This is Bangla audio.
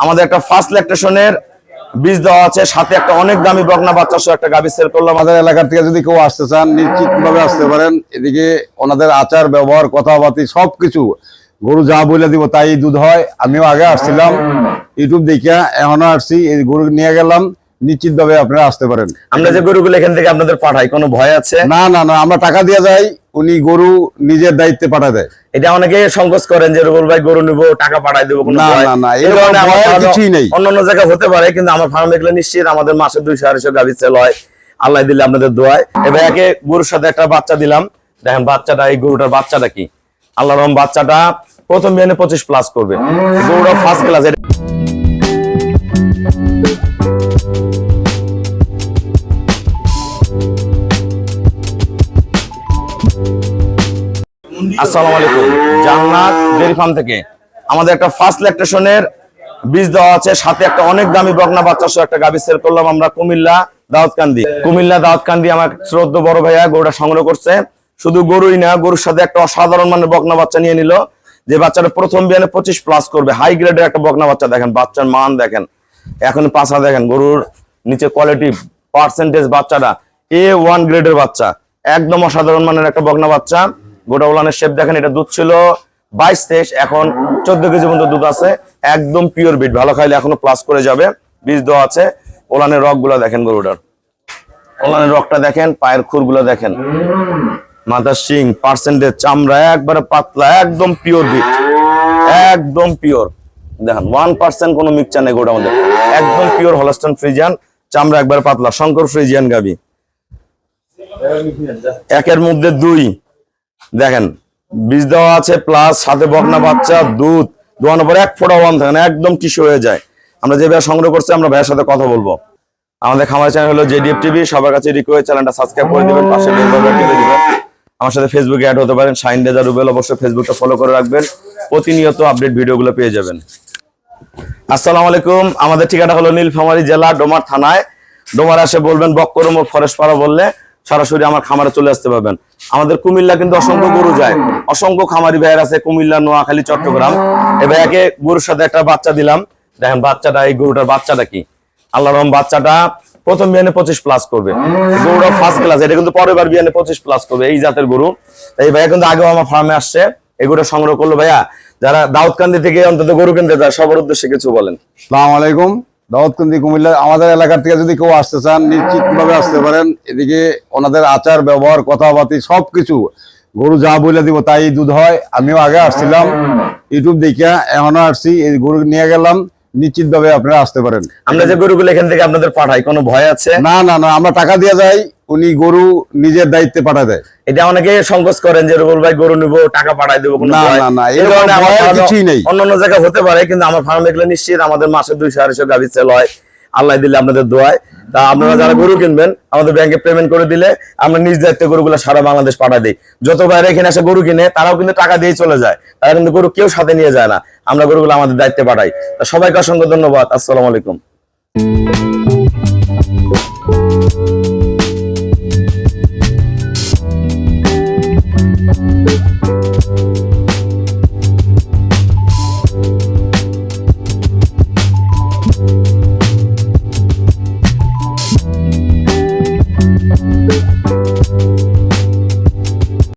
আমাদের একটা ফার্স্ট ল্যাকটেশনের বীজ দেওয়া আছে, সাথে একটা অনেক দামি বকনা বাচ্চা সহ একটা গাভী সেল করলাম। আমাদের এলাকার থেকে যদি কেউ আসতে চান নিশ্চিতভাবে আসতে পারেন। এদিকে ওনাদের আচার ব্যবহার কথাবার্তা সবকিছু গরু যা বলে দিব তাই দুধ হয়। আমিও আগে আসছিলাম ইউটিউব দেখিয়া, এখনো আসছি, এই গরু নিয়ে গেলাম। নিশ্চিতভাবে আপনারা আসতে পারেন। আমরা যে গরুগুলো এখান থেকে আপনাদের পাঠাই, কোনো ভয় আছে? না না না, আমরা টাকা দিয়ে যাই, উনি গরু নিজের দায়িত্বে পাঠা দেয়। এটা অনেকে সংকোচ করেন যে রুবুল ভাই গরু নিবো টাকা পাঠাই দেবো, কোনো না ভয়? না না, এই ধরনের আমার ভয়ের ফার্মে কিছুই নেই। অন্যান্য জায়গায় হতে পারে, কিন্তু আমার ফার্মে গেলে নিশ্চিত আমাদের মাসে 200-250 গাভী সেল হয়, আল্লাহ দিলে আপনাদের দোয়ায়। এবার একে গরুর সাথে একটা বাচ্চা দিলাম। দেখেন বাচ্চাটা, এই গরুটার বাচ্চাটা কি আল্লাহ রহম, বাচ্চাটা প্রথম বিয়ানে 25+ করবে। গরুটা ফার্স্ট ক্লাস। আসসালামু আলাইকুম, জান্নাত ডেইরি ফার্ম থেকে আমাদের একটা ফার্স্ট ল্যাকটেশনের বীজ দেওয়া আছে, সাথে একটা অনেক দামি বকনা বাচ্চা সহ একটা গাভী সেল করলাম আমরা কুমিল্লা দাউদকান্দি। আমার শ্রদ্ধেয় বড় ভাইয়া গরুটা সংগ্রহ করছে। শুধু গরুই না, গরুর সাথে একটা অসাধারণ মানের বকনা বাচ্চা নিয়ে নিল, যে বাচ্চাটা প্রথম বিয়ানে 25+ করবে। হাই গ্রেডের একটা বকনা বাচ্চা। দেখেন বাচ্চার মান দেখেন, এখন পাঁচা দেখেন, গরুর নিচে কোয়ালিটি পার্সেন্টেজ, বাচ্চাটা A1 গ্রেডের বাচ্চা, একদম অসাধারণ মানের একটা বকনা বাচ্চা। গোটা ওলানের শেপ দেখেন, এটা দুধ ছিল 22-23, এখন 14 কেজি পর্যন্ত দুধ আছে। একদম পিওর বিট, ভালো খাইলে এখনো প্লাস করে যাবে। বীজ দেওয়া আছে। ওলানের রক গুলা দেখেন, গরুটার ওলানের রকটা দেখেন, পায়ের খুর গুলা দেখেন, মাথার শিং, পার্সেন্টেজ, চামড়া একবারে পাতলা, একদম পিওর বিট, একদম পিওর। দেখেন 1% কোনো মিক্সচার নেই গোটা মধ্যে, একদম পিওর হলস্টাইন ফ্রিজিয়ান, চামড়া একবারে পাতলা, শঙ্কর ফ্রিজিয়ান গাবি। একের মধ্যে 2 দেখেন বীজ দেওয়া আছে, প্লাস সাথে বকনা বাচ্চা, দুধ দোয়ানোর পরে 1 ফোঁটা ওয়ান থাকে না, একদম টিস্যু হয়ে যায়। আমরা যে ভাইয়া সংগ্রহ করছি, আমরা ভাইয়ের সাথে কথা বলবো। আমাদের খামার চ্যানেল হলো JDF TV, সবার কাছে রিকোয়েস্ট চ্যানেলটা সাবস্ক্রাইব করে দিবেন, পাশে বেল বাটন টিপে দিবেন। আমার সাথে ফেসবুকে অ্যাড হতে পারেন, শাইন রেজা রুবেল, অবশ্যই ফেসবুকটা ফলো করে রাখবেন, প্রতিনিয়ত আপডেট ভিডিওগুলো পেয়ে যাবেন। আসসালামু আলাইকুম, আমাদের ঠিকানা হলো নীলফামারী জেলা ডোমার থানায়। ডোমার আসে বলবেন বক্করম ফরেস্ট পাড়া বললে সরাসরি আমার খামারে চলে আসতে পারবেন। আমাদের কুমিল্লা কিন্তু অসংখ্য গরু যায়, অসংখ্য খামারি ভাইয়ের আছে কুমিল্লা, নোয়াখালী, চট্টগ্রাম। এবার একে গরুর সাথে একটা বাচ্চা দিলাম। দেখেন বাচ্চাটা, এই গরুটার বাচ্চাটা কি আল্লাহ রহম, বাচ্চাটা প্রথম বিয়ানে 25+ করবে। গরুটা ফার্স্ট ক্লাস, এটা কিন্তু পরের বার বিয়ানে 25+ করবে, এই জাতের গরু। এই ভাইয়া কিন্তু আগেও আমার ফার্মে আসছে, এই গরুটা সংগ্রহ করলো। ভাইয়া যারা দাউদকান্দি থেকে অন্তত গরু কিনতে যায়, সবার উদ্দেশ্যে কিছু বলেন। আসসালামু আলাইকুম, দাউদকান্দি কুমিল্লা। আমাদের এলাকার থেকে যদি কেউ আসতে চান নিশ্চিতভাবে আসতে পারেন। এদিকে ওনাদের আচার ব্যবহার কথাবার্তা সবকিছু গরু যা বলে দিব তাই দুধ হয়। আমিও আগে আসছিলাম ইউটিউব দেখিয়া, এখনো আসছি, এই গরু নিয়ে গেলাম। নিশ্চিতভাবে আপনারা আসতে পারেন। আমরা যে গরুগুলো এখান থেকে আপনাদের পাঠাই, কোনো ভয় আছে? না না না, আমরা টাকা দিয়ে যাই, উনি গরু নিজের দায়িত্বে পাঠা দেয়। এটা অনেকে সংকোচ করেন যে রুবুল ভাই গরু নিবো টাকা পাঠাই দেবো, কোনো না ভয়? না না, এই ধরনের আমার ভয়ের ফার্মে কিছুই নেই। অন্যান্য জায়গায় হতে পারে, কিন্তু আমার ফার্মে গেলে নিশ্চিত আমাদের মাসে 200-250 গাভী সেল হয়, আল্লাহ দিলে আপনাদের দোয়ায়। তা আপনারা যারা গরু কিনবেন, আমাদের ব্যাংকে পেমেন্ট করে দিলে আমরা নিজ দায়িত্বে গরুগুলো সারা বাংলাদেশ পাঠাই দিই। যত বাইরে এখানে এসে গরু কিনে, তারাও কিন্তু টাকা দিয়ে চলে যায়, তারা কিন্তু গরু কেউ সাথে নিয়ে যায় না, আমরা গরুগুলো আমাদের দায়িত্বে পাঠাই। তা সবাইকে অসংখ্য ধন্যবাদ। আসসালামু আলাইকুম।